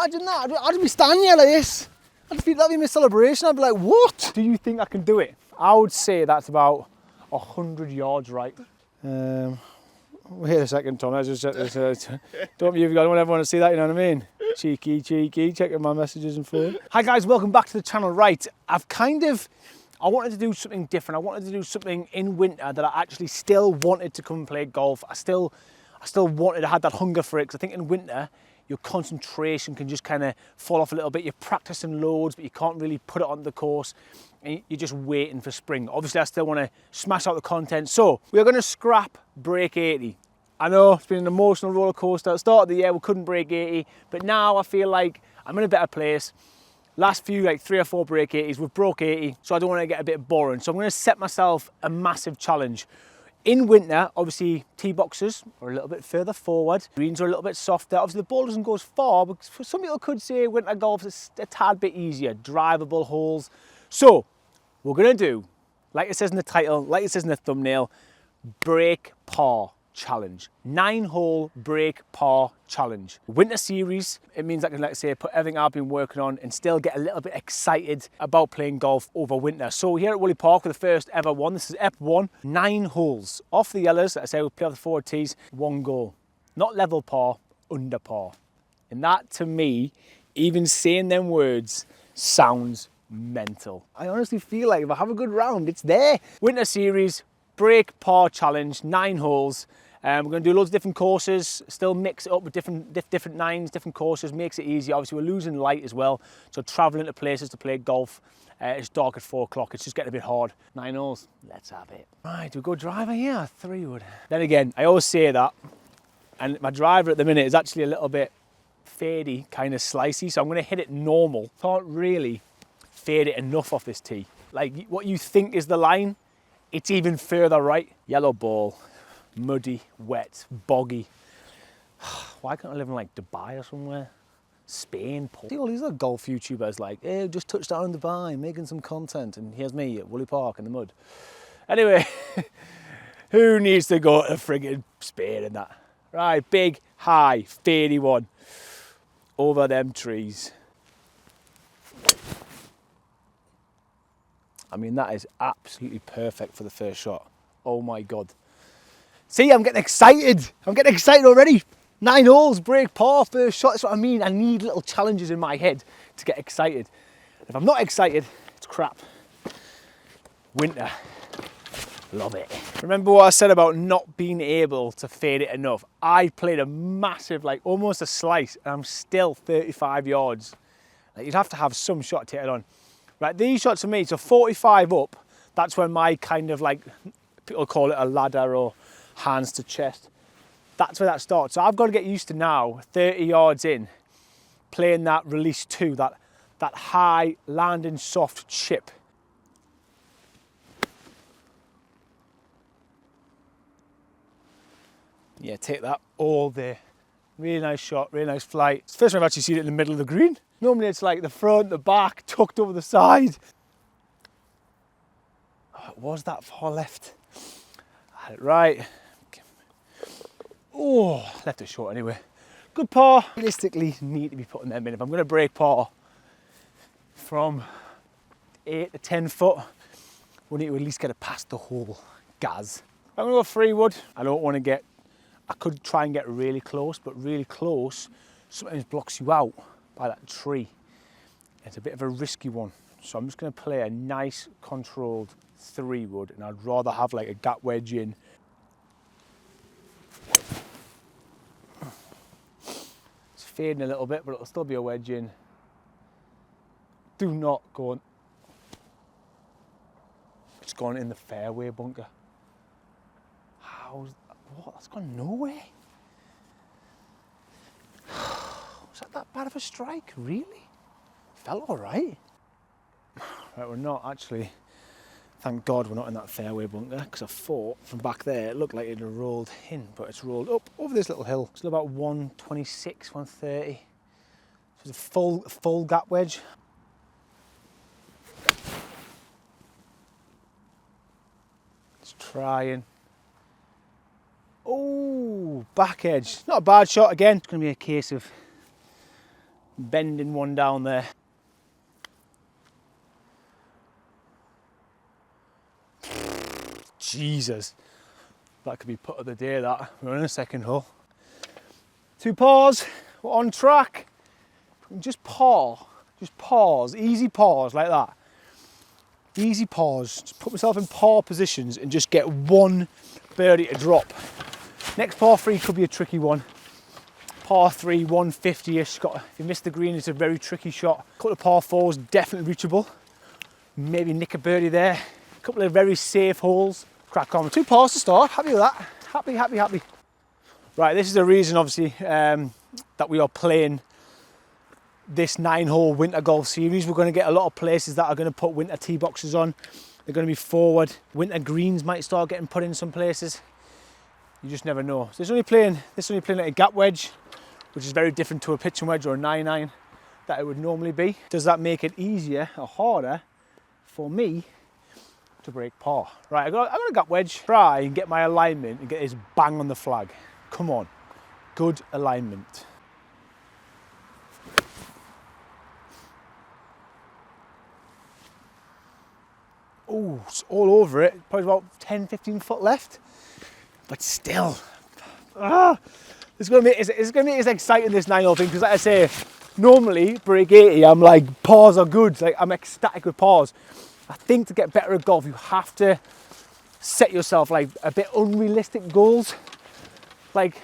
Imagine that. I'd be standing here like this. That'd be my celebration. I'd be like, what? Do you think I can do it? I would say that's about 100 yards right. Wait a second, Tom. I just check this out. Don't want everyone to see that, you know what I mean? Cheeky, checking my messages and phone. Hi guys, welcome back to the channel. Right, I wanted to do something different. I wanted to do something in winter that I actually still wanted to come and play golf. I still had that hunger for it, because I think in winter, your concentration can just kind of fall off a little bit. You're practicing loads, but you can't really put it on the course. And you're just waiting for spring. Obviously, I still want to smash out the content. So we're going to scrap break 80. I know it's been an emotional roller coaster. At the start of the year, we couldn't break 80, but now I feel like I'm in a better place. Last few, like 3 or 4 break 80s, we've broke 80, so I don't want to get a bit boring. So I'm going to set myself a massive challenge. In winter, obviously, tee boxes are a little bit further forward. Greens are a little bit softer. Obviously, the ball doesn't go as far, but for some people could say winter golf is a tad bit easier. Drivable holes. So, we're going to do, like it says in the title, like it says in the thumbnail, break par challenge. 9-hole break par challenge. Winter series, it means I can, like I say, put everything I've been working on and still get a little bit excited about playing golf over winter. So here at Woolly Park with the first ever one, this is Ep1, 9 holes. Off the yellows, like I say, we'll play off the forward tees, 1 goal. Not level par, under par. And that, to me, even saying them words, sounds mental. I honestly feel like if I have a good round, it's there. Winter series, break par challenge, 9 holes. We're going to do loads of different courses, still mix it up with different nines, different courses, makes it easy. Obviously, we're losing light as well, so travelling to places to play golf, it's dark at 4 o'clock, it's just getting a bit hard. 9 holes, let's have it. Right, do we go driver here? 3 wood. Then again, I always say that, and my driver at the minute is actually a little bit fadey, kind of slicey, so I'm going to hit it normal. Can't really fade it enough off this tee. Like, what you think is the line, it's even further right. Yellow ball. Muddy, wet, boggy. Why can't I live in like Dubai or somewhere? Spain, See all these other golf YouTubers like, hey, just touched down in Dubai, making some content, and here's me at Woolly Park in the mud. Anyway, who needs to go to friggin' Spain and that? Right, big, high, fadey one. Over them trees. I mean, that is absolutely perfect for the first shot. Oh my God. See, I'm getting excited. I'm getting excited already. 9 holes, break par, first shot. That's what I mean. I need little challenges in my head to get excited. If I'm not excited, it's crap. Winter, love it. Remember what I said about not being able to fade it enough? I played a massive, like almost a slice, and I'm still 35 yards. Like, you'd have to have some shot to hit it on. Right, these shots for me, so 45 up, that's when my kind of like, people call it a ladder or hands to chest. That's where that starts. So I've got to get used to now, 30 yards in, playing that release 2, that high landing soft chip. Yeah, take that all day. Really nice shot, really nice flight. It's the first time I've actually seen it in the middle of the green. Normally it's like the front, the back, tucked over the side. Oh, it was that far left. I had it right. Oh, left it short anyway. Good par. Realistically, need to be putting them in. If I'm going to break par from 8 to 10 foot, we need to at least get it past the hole. Gaz. I'm going to go 3 wood. I don't want to get, I could try and get really close, but really close sometimes blocks you out by that tree. It's a bit of a risky one. So I'm just going to play a nice controlled 3 wood, and I'd rather have like a gap wedge in. Fading a little bit, but it'll still be a wedge in. Do not go on. It's gone in the fairway bunker. How's what? That's gone nowhere. Was that bad of a strike? Really? Felt all right. Right, we're not actually. Thank God we're not in that fairway bunker, because I thought from back there it looked like it had rolled in, but it's rolled up over this little hill. It's about 126, 130. So it's a full gap wedge. It's trying. Oh, back edge. Not a bad shot again. It's going to be a case of Bending one down there. Jesus, that could be putt of the day, that. We're in a second hole. 2 pars, we're on track. Just pause, easy pause like that. Easy pause, just put myself in par positions and just get one birdie to drop. Next par 3 could be a tricky one. Par 3, 150-ish. If you miss the green, it's a very tricky shot. A couple of par 4s, definitely reachable. Maybe nick a birdie there. A couple of very safe holes. Crack on. 2 pars to start. Happy with that. Happy, happy, happy. Right, this is the reason, obviously, that we are playing this 9-hole winter golf series. We're going to get a lot of places that are going to put winter tee boxes on. They're going to be forward. Winter greens might start getting put in some places. You just never know. So this is only playing like a gap wedge, which is very different to a pitching wedge or a 9-iron that it would normally be. Does that make it easier or harder for me to break par? Right, I got a gap wedge. Try and get my alignment and get this bang on the flag. Come on, good alignment. Oh, it's all over it. Probably about 10, 15 foot left. But still, it's going to make it as exciting, this 9-hole thing, because like I say, normally break 80, I'm like, pars are good. Like, I'm ecstatic with pars. I think to get better at golf, you have to set yourself like a bit unrealistic goals. Like,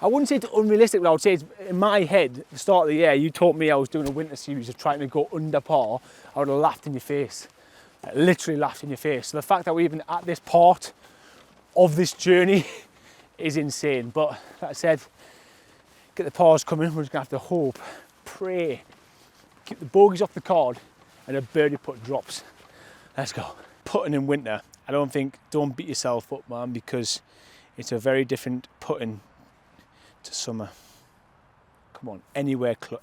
I wouldn't say it's unrealistic, but I would say it's in my head. At the start of the year, you taught me I was doing a winter series of trying to go under par. I would have laughed in your face. I literally laughed in your face. So the fact that we're even at this part of this journey is insane. But like I said, get the pars coming. We're just gonna have to hope, pray, keep the bogeys off the card, and a birdie putt drops. Let's go. Putting in winter, don't beat yourself up, man, because it's a very different putting to summer. Come on, anywhere close.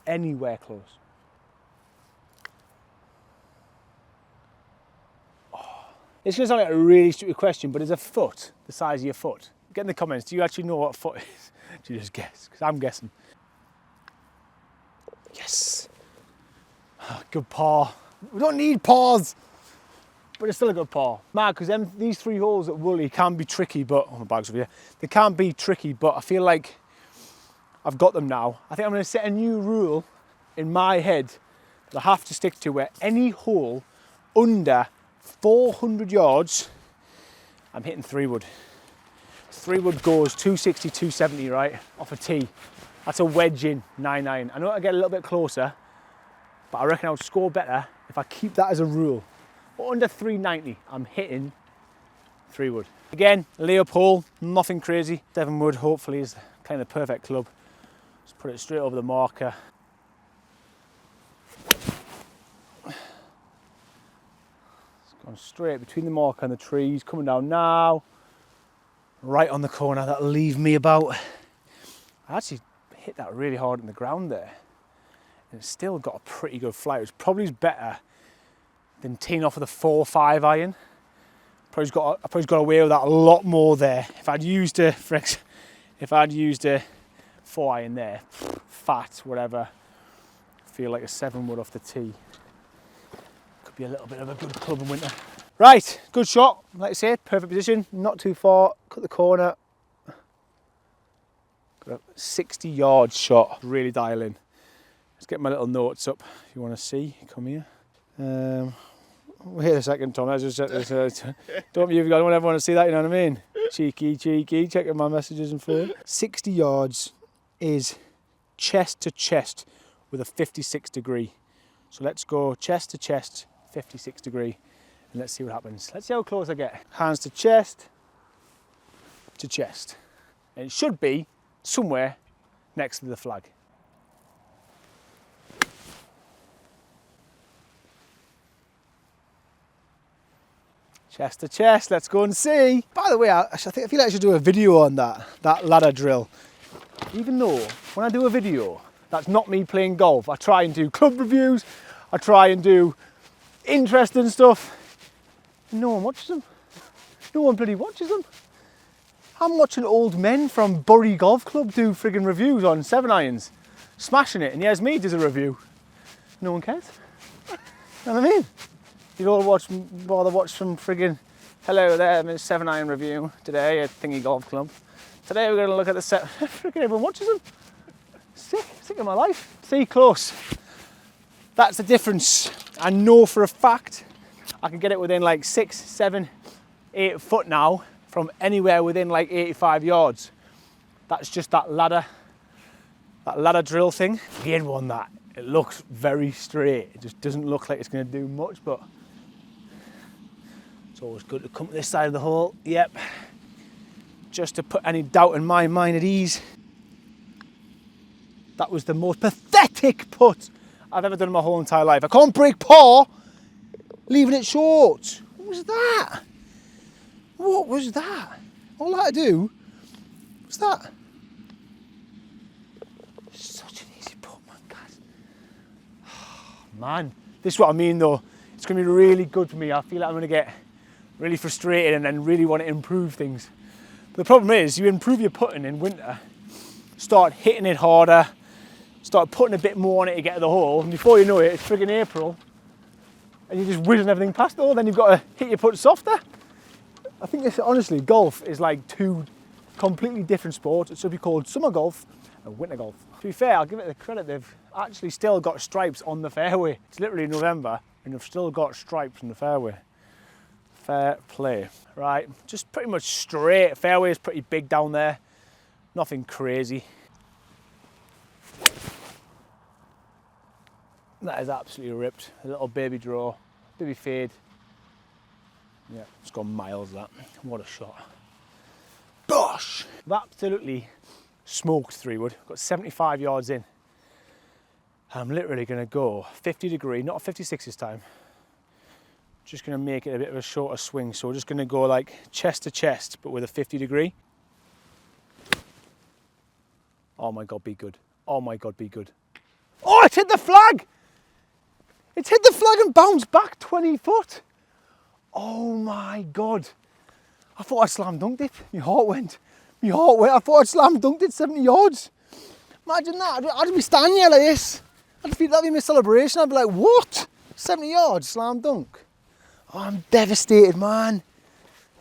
It's going to sound like a really stupid question, but is a foot the size of your foot? Get in the comments, do you actually know what a foot is? Do you just guess? Because I'm guessing. Yes. Oh, good par. We don't need pars, but it's still a good par. Mad, because these 3 holes at Woolley can be tricky, but, oh, my bag's over here. They can be tricky, but I feel like I've got them now. I think I'm going to set a new rule in my head that I have to stick to, where any hole under 400 yards, I'm hitting 3-wood. 3-wood goes 260, 270, right, off a tee. That's a wedge in 9-iron. I know I get a little bit closer, but I reckon I'll score better if I keep that as a rule. But under 390, I'm hitting 3-wood. Again, layup hole, nothing crazy. 7-wood hopefully is kind of the perfect club. Just put it straight over the marker. Going straight between the marker and the trees, coming down now, right on the corner. That'll leave me about, I actually hit that really hard in the ground there, and it's still got a pretty good flight, which probably is better than teeing off with a 4-5 iron. I probably got away with that a lot more there. If I'd used a 4-iron there, fat, whatever, feel like a 7-wood off the tee. Be a little bit of a good club in winter. Right, good shot. Like I said, perfect position, not too far. Cut the corner. Got a 60-yard shot. Really dial in. Let's get my little notes up. If you want to see, come here. Wait a second, Tom. I just don't you? I don't ever want to see that. You know what I mean? Cheeky. Checking my messages and phone. 60 yards is chest to chest with a 56 degree. So let's go chest to chest. 56 degree, and let's see what happens. Let's see how close I get. Hands to chest, and it should be somewhere next to the flag. Chest to chest, let's go and see. By the way, I feel like I should do a video on that ladder drill. Even though when I do a video, that's not me playing golf. I try and do club reviews, I try and do interesting stuff. No one watches them. No one bloody watches them. I'm watching old men from Bury Golf Club do friggin' reviews on 7-irons. smashing it, and here's me does a review. No one cares. You know what I mean? You'd all bother watch some friggin' hello there, I'm in 7-iron review today at Thingy Golf Club. Today we're going to look at the set. Friggin' everyone watches them. Sick of my life. See, close. That's the difference. I know for a fact I can get it within like 6, 7, 8 foot now from anywhere within like 85 yards. That's just that ladder drill thing. Weird one that. It looks very straight. It just doesn't look like it's going to do much, but it's always good to come to this side of the hole. Yep. Just to put any doubt in my mind at ease. That was the most pathetic putt I've ever done in my whole entire life. I can't break par, leaving it short. What was that? What was that? All I had to do was that. Such an easy putt, man, guys. Man, this is what I mean though. It's going to be really good for me. I feel like I'm going to get really frustrated and then really want to improve things. But the problem is, you improve your putting in winter, start hitting it harder, start putting a bit more on it to get to the hole, and before you know it, it's friggin' April, and you're just whizzing everything past the hole, then you've got to hit your putt softer. I think this, honestly, golf is like two completely different sports. It should be called summer golf and winter golf. To be fair, I'll give it the credit, they've actually still got stripes on the fairway. It's literally November, and they've still got stripes on the fairway. Fair play. Right, just pretty much straight. Fairway is pretty big down there. Nothing crazy. That is absolutely ripped. A little baby draw, baby fade. Yeah, it's gone miles that. What a shot. Gosh! I've absolutely smoked 3-wood. Got 75 yards in. I'm literally going to go 50 degree, not a 56 this time. Just going to make it a bit of a shorter swing. So we're just going to go like chest to chest, but with a 50 degree. Oh my God, be good. Oh my God, be good. Oh, it hit the flag! It's hit the flag and bounced back 20 foot. Oh my God. I thought I slam dunked it. My heart went. I thought I'd slam dunked it 70 yards. Imagine that. I'd be standing here like this. That'd be my celebration. I'd be like, what? 70 yards, slam dunk. Oh, I'm devastated, man.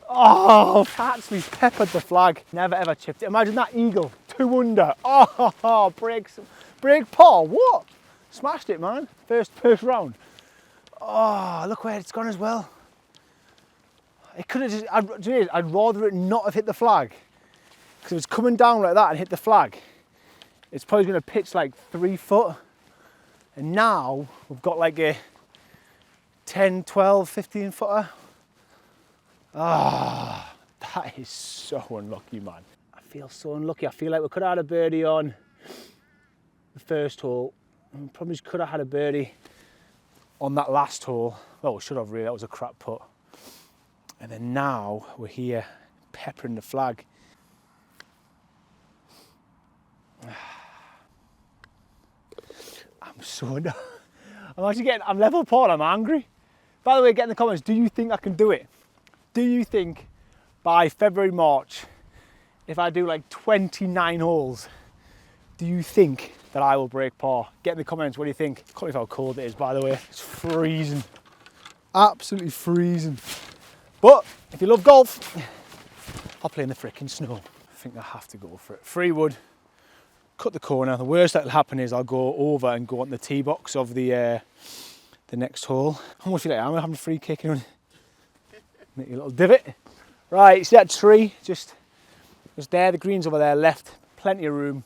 Oh, actually peppered the flag. Never ever chipped it. Imagine that eagle, 2 under. Oh, break par, what? Smashed it, man. First round. Oh, look where it's gone as well. It could have just, I'd rather it not have hit the flag. Because if it's coming down like that and hit the flag, it's probably going to pitch like 3 foot. And now we've got like a 10, 12, 15 footer. Ah, that is so unlucky, man. I feel so unlucky. I feel like we could have had a birdie on the first hole. We probably could have had a birdie on that last hole. Well, we should have really, that was a crap putt. And then now we're here peppering the flag. I'm level Paul, I'm angry. By the way, get in the comments, do you think I can do it? Do you think by February, March, if I do like 29 holes, do you think that I will break par? Get in the comments, what do you think? I can't believe how cold it is, by the way. It's freezing. Absolutely freezing. But if you love golf, I'll play in the frickin' snow. I think I have to go for it. 3-wood, cut the corner. The worst that'll happen is I'll go over and go on the tee box of the next hole. I almost feel like I'm having a free kick and make a little divot. Right, see that tree? Just there, the green's over there, left, plenty of room.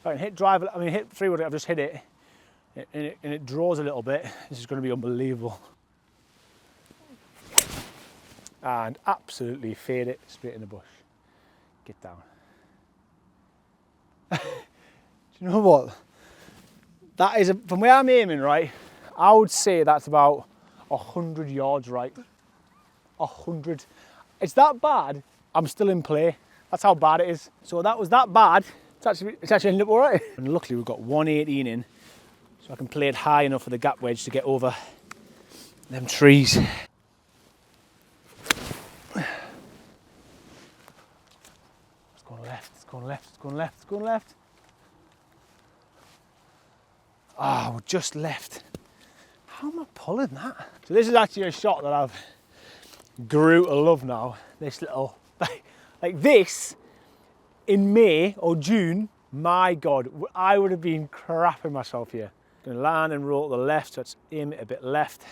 If I can hit 3-wood, I've just hit it, and it draws a little bit. This is going to be unbelievable. And absolutely fade it straight in the bush. Get down. Do you know what? That is, from where I'm aiming, right, I would say that's about 100 yards right. 100. It's that bad, I'm still in play. That's how bad it is. So that was that bad. It's actually ended up all right. And luckily we've got 118 in, so I can play it high enough for the gap wedge to get over them trees. It's going left, it's going left, it's going left, it's going left. Ah, we're just left. How am I pulling that? So this is actually a shot that I've grew to love now. This little, like this, in May or June, my God, I would have been crapping myself here. Gonna land and roll to the left, so let's aim it a bit left.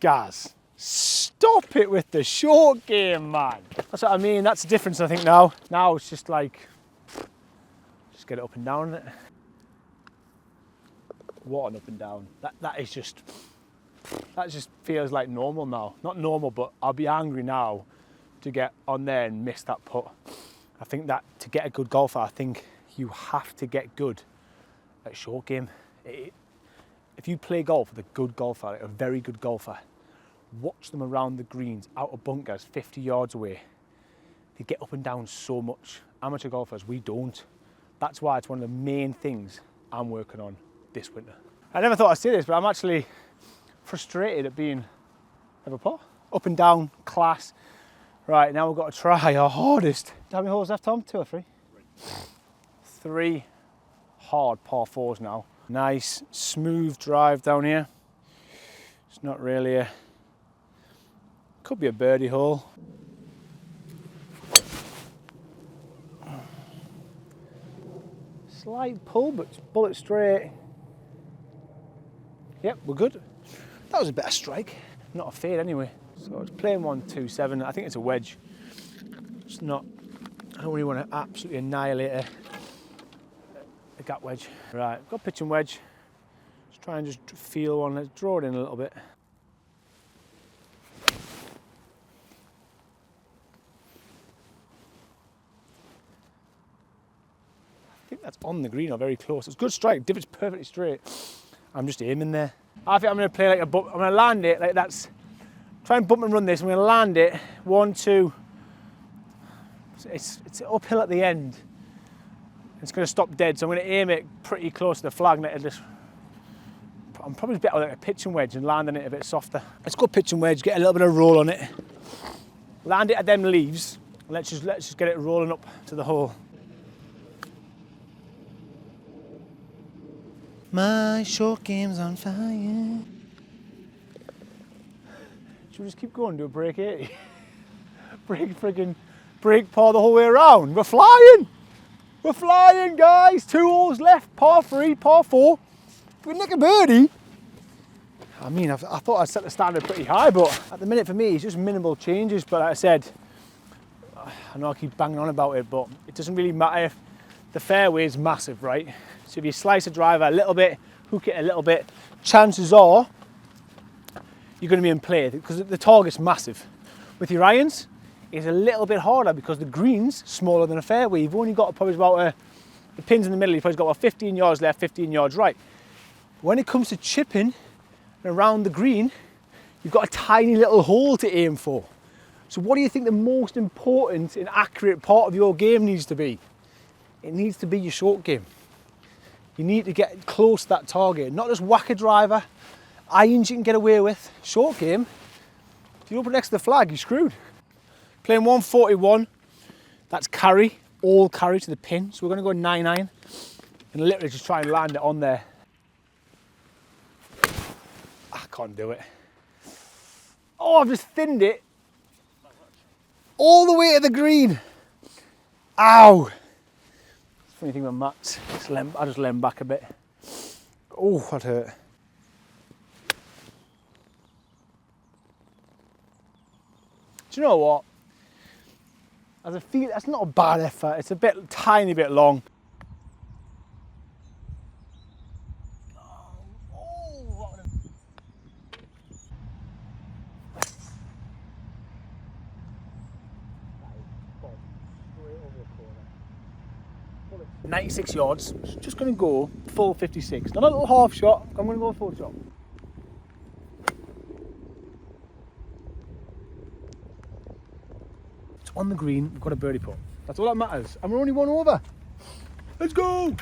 Gaz, stop it with the short game, man. That's what I mean, that's the difference I think now. Now it's just like, just get it up and down, isn't it? What an up and down. That just feels like normal now. Not normal, but I'll be angry now to get on there and miss that putt. I think that to get a good golfer, I think you have to get good at short game. If you play golf with a good golfer, like a very good golfer, watch them around the greens, out of bunkers, 50 yards away. They get up and down so much. Amateur golfers, we don't. That's why it's one of the main things I'm working on this winter. I never thought I'd say this, but I'm actually frustrated at being never putt. Up and down, class. Right, now we've got to try our hardest. How many holes left, Tom? 2 or 3? 3 hard par 4s now. Nice, smooth drive down here. It's not really a... Could be a birdie hole. Slight pull, but bullet straight. Yep, we're good. That was a better strike. Not a fade anyway. So it's playing 1-2-7. I think it's a wedge. It's not... I don't really want to absolutely annihilate a gap wedge. Right, got pitch and wedge. Let's try and just feel one. Let's draw it in a little bit. I think that's on the green or very close. It's a good strike. Divots perfectly straight. I'm just aiming there. I think I'm going to play like a bump. I'm going to land it like that's. Try and bump and run this. I'm going to land it 1, 2. It's uphill at the end. It's going to stop dead, so I'm going to aim it pretty close to the flag and it'll just... I'm probably better with like a pitch and wedge and landing it a bit softer. Let's go pitch and wedge, get a little bit of roll on it. Land it at them leaves. Let's just get it rolling up to the hole. My short game's on fire. Should we just keep going, do a break 80? break par the whole way around. We're flying! We're flying, guys! 2 holes left, par 3, par 4. If we nick a birdie, I mean, I thought I'd set the standard pretty high, but at the minute for me, it's just minimal changes. But like I said, I know I keep banging on about it, but it doesn't really matter if the fairway is massive, right? So if you slice a driver a little bit, hook it a little bit, chances are you're going to be in play because the target's massive. With your irons, it's a little bit harder because the green's smaller than a fairway. You've only got probably about the pins in the middle, you've probably got about 15 yards left, 15 yards right. When it comes to chipping around the green, you've got a tiny little hole to aim for. So what do you think the most important and accurate part of your game needs to be? It needs to be your short game. You need to get close to that target, not just whack a driver, irons you can get away with. Short game, if you don't put next to the flag, you're screwed. Playing 141, that's carry, all carry to the pin. So we're going to go 9-9 and literally just try and land it on there. I can't do it. Oh, I've just thinned it all the way to the green. Ow. Funny thing with mats, I just lay them back a bit. Oh, that hurt. Do you know what? As I feel, that's not a bad effort. It's a tiny bit long. Oh, 96 yards. Just going to go full 56. Not a little half shot. I'm going to go full shot. It's on the green. We've got a birdie putt. That's all that matters. And we're only 1 over. Let's go.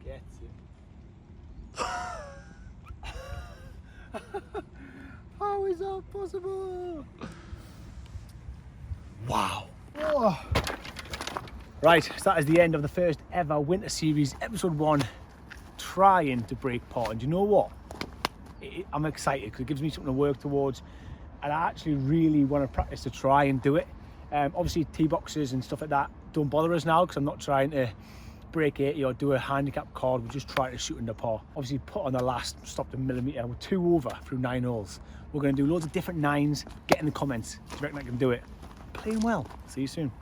Gets it. is that possible? Wow. Oh. Right, so that is the end of the first ever Winter Series, episode 1, trying to break par. And you know what? I'm excited because it gives me something to work towards, and I actually really want to practice to try and do it. Obviously, tee boxes and stuff like that don't bother us now because I'm not trying to break 80 or do a handicap card. We're just trying to shoot in the par. Obviously, put on the last, stopped a millimetre. We're 2 over through 9 holes. We're going to do loads of different 9s. Get in the comments if you reckon I can do it. Playing well. See you soon.